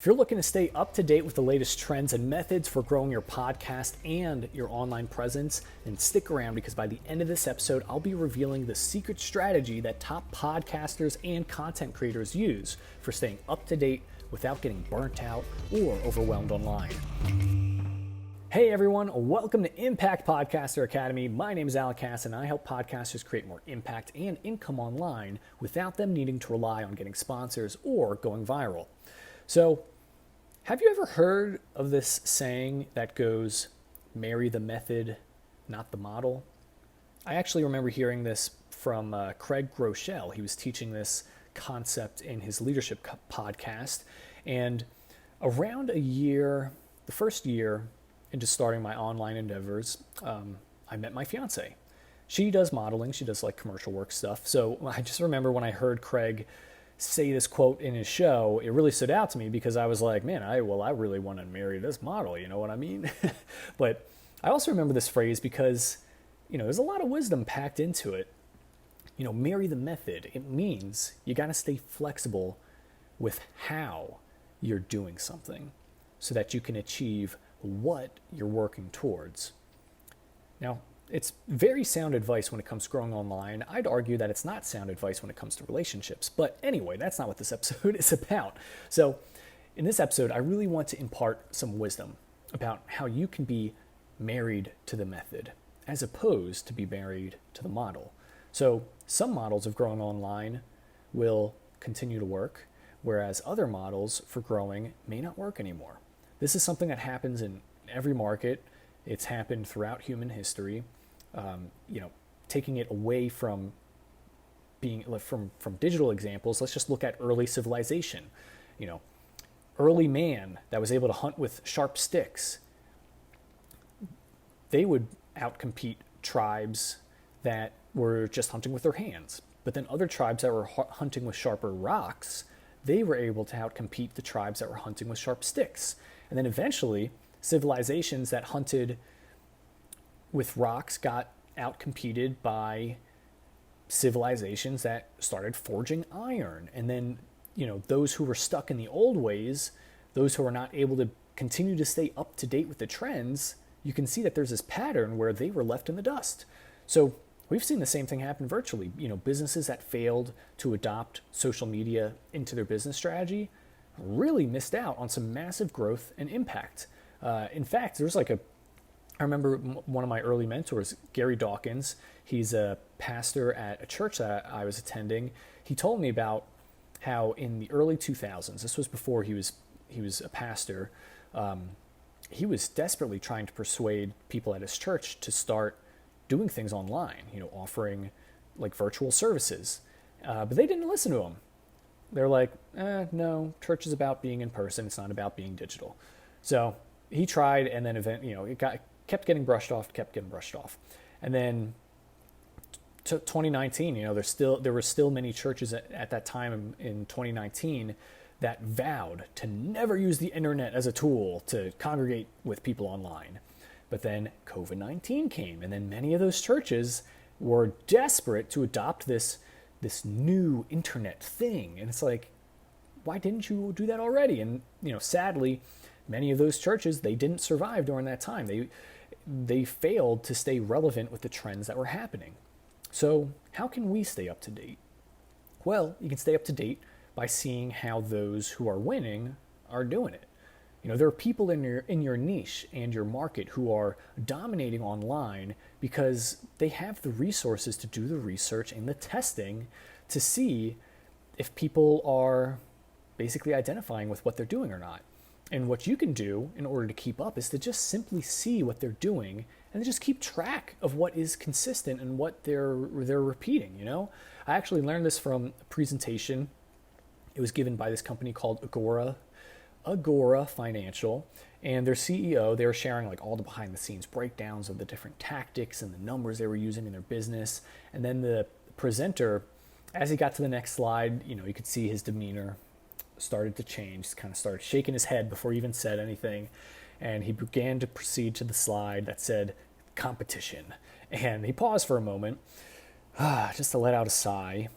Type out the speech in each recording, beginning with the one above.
If you're looking to stay up to date with the latest trends and methods for growing your podcast and your online presence, then stick around because by the end of this episode, I'll be revealing the secret strategy that top podcasters and content creators use for staying up to date without getting burnt out or overwhelmed online. Hey everyone, welcome to Impact Podcaster Academy. My name is Alec Cass and I help podcasters create more impact and income online without them needing to rely on getting sponsors or going viral. So, have you ever heard of this saying that goes, marry the method, not the model? I actually remember hearing this from Craig Groeschel. He was teaching this concept in his leadership podcast. And around a year, the first year into starting my online endeavors, I met my fiance. She does modeling. She does like commercial work stuff. So I just remember when I heard Craig say this quote in his show, it really stood out to me because I was like, man, I really want to marry this model, you know what I mean? But I also remember this phrase because, there's a lot of wisdom packed into it. Marry the method. It means you got to stay flexible with how you're doing something so that you can achieve what you're working towards. Now, it's very sound advice when it comes to growing online. I'd argue that it's not sound advice when it comes to relationships. But anyway, that's not what this episode is about. So in this episode, I really want to impart some wisdom about how you can be married to the method as opposed to be married to the model. So some models of growing online will continue to work, whereas other models for growing may not work anymore. This is something that happens in every market. It's happened throughout human history. Taking it away from being from digital examples, let's just look at early civilization. Early man that was able to hunt with sharp sticks, they would outcompete tribes that were just hunting with their hands. But then other tribes that were hunting with sharper rocks, they were able to outcompete the tribes that were hunting with sharp sticks. And then eventually, civilizations that hunted with rocks got outcompeted by civilizations that started forging iron. And then, those who were stuck in the old ways, those who are not able to continue to stay up to date with the trends, you can see that there's this pattern where they were left in the dust. So we've seen the same thing happen virtually. Businesses that failed to adopt social media into their business strategy really missed out on some massive growth and impact. In fact, I remember one of my early mentors, Gary Dawkins. He's a pastor at a church that I was attending. He told me about how in the early 2000s, this was before he was a pastor, he was desperately trying to persuade people at his church to start doing things online, offering like virtual services. But they didn't listen to him. They're like, no, church is about being in person. It's not about being digital. So he tried, and then it kept getting brushed off. And then 2019, there were still many churches at that time in 2019 that vowed to never use the internet as a tool to congregate with people online. But then COVID-19 came, and then many of those churches were desperate to adopt this new internet thing. And it's like, why didn't you do that already? And, sadly, many of those churches, they didn't survive during that time. They failed to stay relevant with the trends that were happening. So how can we stay up to date? Well, you can stay up to date by seeing how those who are winning are doing it. There are people in your niche and your market who are dominating online because they have the resources to do the research and the testing to see if people are basically identifying with what they're doing or not. And what you can do in order to keep up is to just simply see what they're doing and just keep track of what is consistent and what they're repeating. I actually learned this from a presentation. It was given by this company called Agora Financial, and their CEO, they were sharing like all the behind the scenes breakdowns of the different tactics and the numbers they were using in their business. And then the presenter, as he got to the next slide, you could see his demeanor started to change, kind of started shaking his head before he even said anything. And he began to proceed to the slide that said competition. And he paused for a moment, just to let out a sigh.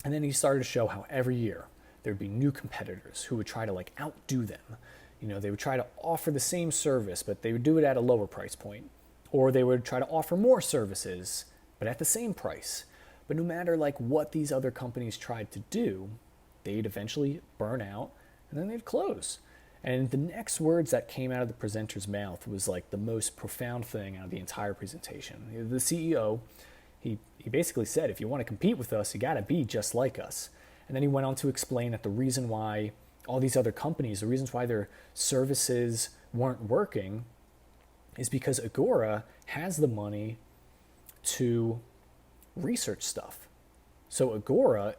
And then he started to show how every year there'd be new competitors who would try to like outdo them. They would try to offer the same service, but they would do it at a lower price point. Or they would try to offer more services, but at the same price. But no matter like what these other companies tried to do, they'd eventually burn out and then they'd close. And the next words that came out of the presenter's mouth was like the most profound thing out of the entire presentation. The CEO, he basically said, if you want to compete with us, you got to be just like us. And then he went on to explain that the reason why all these other companies, the reasons why their services weren't working is because Agora has the money to research stuff. So Agora,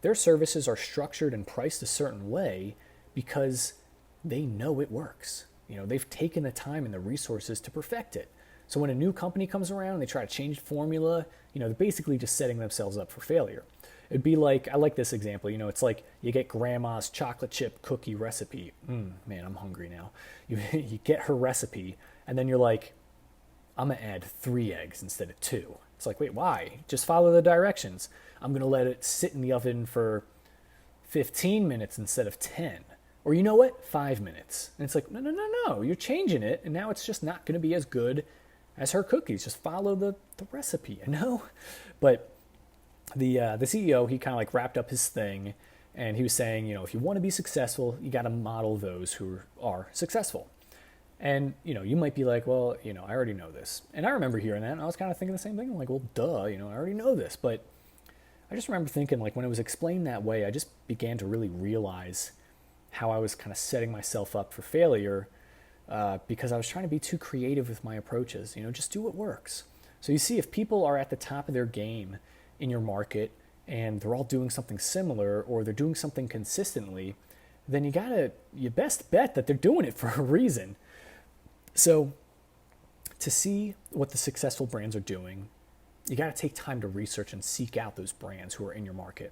their services are structured and priced a certain way because they know it works. They've taken the time and the resources to perfect it. So when a new company comes around and they try to change formula, they're basically just setting themselves up for failure. It'd be like, I like this example, it's like you get grandma's chocolate chip cookie recipe. Man, I'm hungry now. You get her recipe and then you're like, I'm gonna add 3 eggs instead of 2. It's like, wait, why? Just follow the directions. I'm gonna let it sit in the oven for 15 minutes instead of 10. Or 5 minutes. And it's like, no, you're changing it and now it's just not gonna be as good as her cookies. Just follow the recipe, But the CEO, he kind of like wrapped up his thing and he was saying, if you want to be successful, you got to model those who are successful. And, you might be like, well, I already know this. And I remember hearing that and I was kind of thinking the same thing. I'm like, well, duh, I already know this. But I just remember thinking like when it was explained that way, I just began to really realize how I was kind of setting myself up for failure because I was trying to be too creative with my approaches. Just do what works. So you see, if people are at the top of their game in your market and they're all doing something similar or they're doing something consistently, then you best bet that they're doing it for a reason. So to see what the successful brands are doing, you got to take time to research and seek out those brands who are in your market.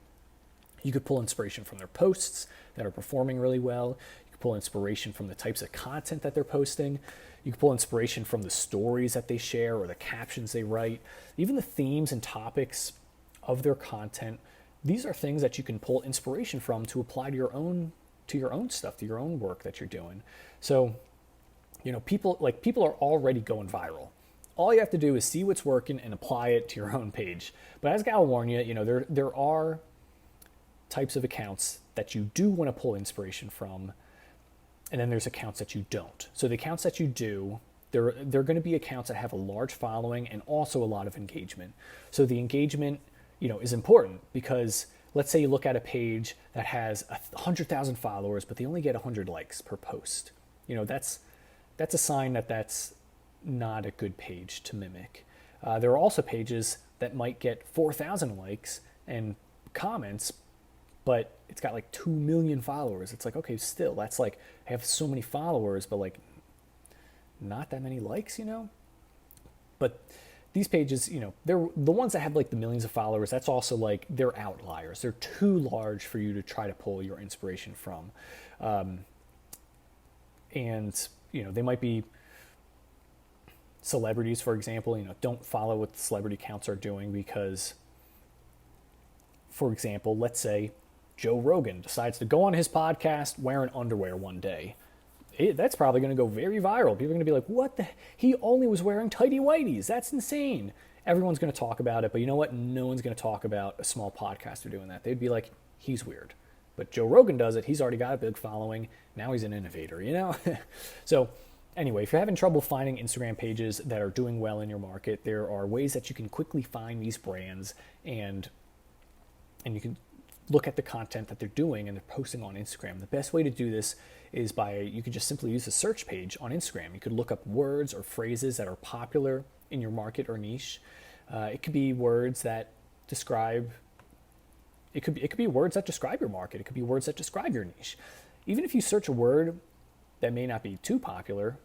You could pull inspiration from their posts that are performing really well. You could pull inspiration from the types of content that they're posting. You can pull inspiration from the stories that they share or the captions they write, even the themes and topics of their content. These are things that you can pull inspiration from to apply to your own stuff, to your own work that you're doing. So, people are already going viral. All you have to do is see what's working and apply it to your own page. But as I'll warn you, there are types of accounts that you do want to pull inspiration from, and then there's accounts that you don't. So the accounts that you do, they're going to be accounts that have a large following and also a lot of engagement. So the engagement, is important because let's say you look at a page that has 100,000 followers, but they only get 100 likes per post. That's a sign that that's not a good page to mimic. There are also pages that might get 4,000 likes and comments, but it's got like 2 million followers. It's like, okay, still, that's like, I have so many followers, but like not that many likes, But these pages, they're the ones that have like the millions of followers. That's also like, they're outliers. They're too large for you to try to pull your inspiration from. And, they might be celebrities, for example. Don't follow what the celebrity accounts are doing because, for example, let's say Joe Rogan decides to go on his podcast wearing underwear one day. That's probably going to go very viral. People are going to be like, what the? He only was wearing tighty whities. That's insane. Everyone's going to talk about it, but you know what? No one's going to talk about a small podcaster doing that. They'd be like, he's weird. But Joe Rogan does it. He's already got a big following. Now he's an innovator, So anyway, if you're having trouble finding Instagram pages that are doing well in your market, there are ways that you can quickly find these brands and you can look at the content that they're doing and they're posting on Instagram. The best way to do this is you could just simply use a search page on Instagram. You could look up words or phrases that are popular in your market or niche. It could be words that describe, it could be words that describe your market. It could be words that describe your niche. Even if you search a word that may not be too popular,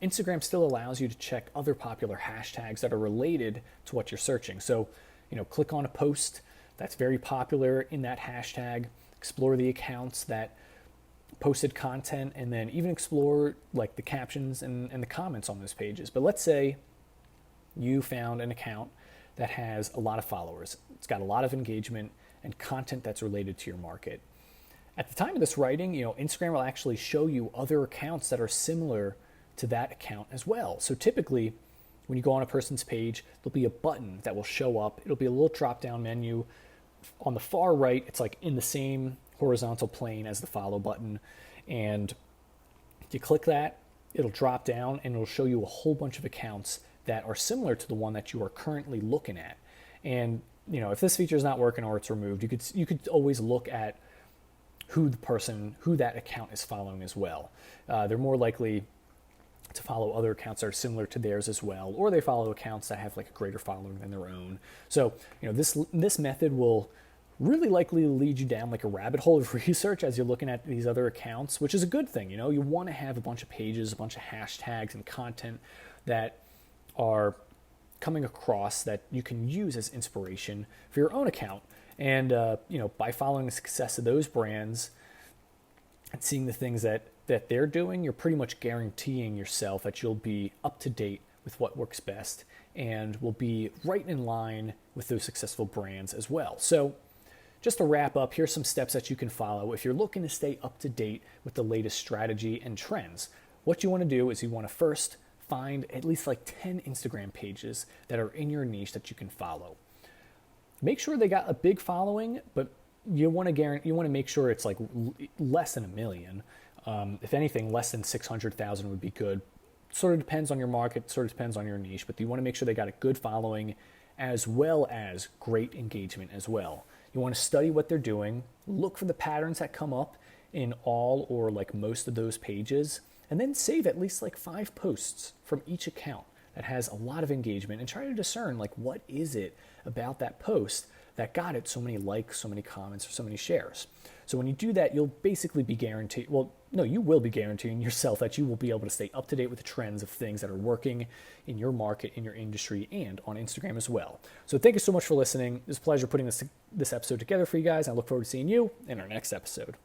Instagram still allows you to check other popular hashtags that are related to what you're searching. So, click on a post that's very popular in that hashtag, explore the accounts that posted content, and then even explore like the captions and the comments on those pages. But let's say you found an account that has a lot of followers. It's got a lot of engagement and content that's related to your market. At the time of this writing, Instagram will actually show you other accounts that are similar to that account as well. So typically, when you go on a person's page, there'll be a button that will show up. It'll be a little drop-down menu. On the far right, it's like in the same horizontal plane as the follow button. And you click that, it'll drop down and it'll show you a whole bunch of accounts that are similar to the one that you are currently looking at. And if this feature is not working or it's removed, you could always look at who that account is following as well. They're more likely to follow other accounts that are similar to theirs as well, or they follow accounts that have like a greater following than their own. So this method will really likely lead you down like a rabbit hole of research as you're looking at these other accounts, which is a good thing. You want to have a bunch of pages, a bunch of hashtags and content that are coming across that you can use as inspiration for your own account. And by following the success of those brands and seeing the things that they're doing, you're pretty much guaranteeing yourself that you'll be up to date with what works best and will be right in line with those successful brands as well. So just to wrap up, here's some steps that you can follow if you're looking to stay up to date with the latest strategy and trends. What you want to do is you want to first find at least like 10 Instagram pages that are in your niche that you can follow. Make sure they got a big following, but you want to make sure it's like less than 1 million. If anything, less than 600,000 would be good. Sort of depends on your market, sort of depends on your niche, but you want to make sure they got a good following as well as great engagement as well. You want to study what they're doing, look for the patterns that come up in all or like most of those pages, and then save at least like 5 posts from each account that has a lot of engagement and try to discern like what is it about that post that got it so many likes, so many comments, or so many shares. So when you do that, you'll basically be guaranteed, you will be guaranteeing yourself that you will be able to stay up to date with the trends of things that are working in your market, in your industry, and on Instagram as well. So thank you so much for listening. It was a pleasure putting this episode together for you guys. I look forward to seeing you in our next episode.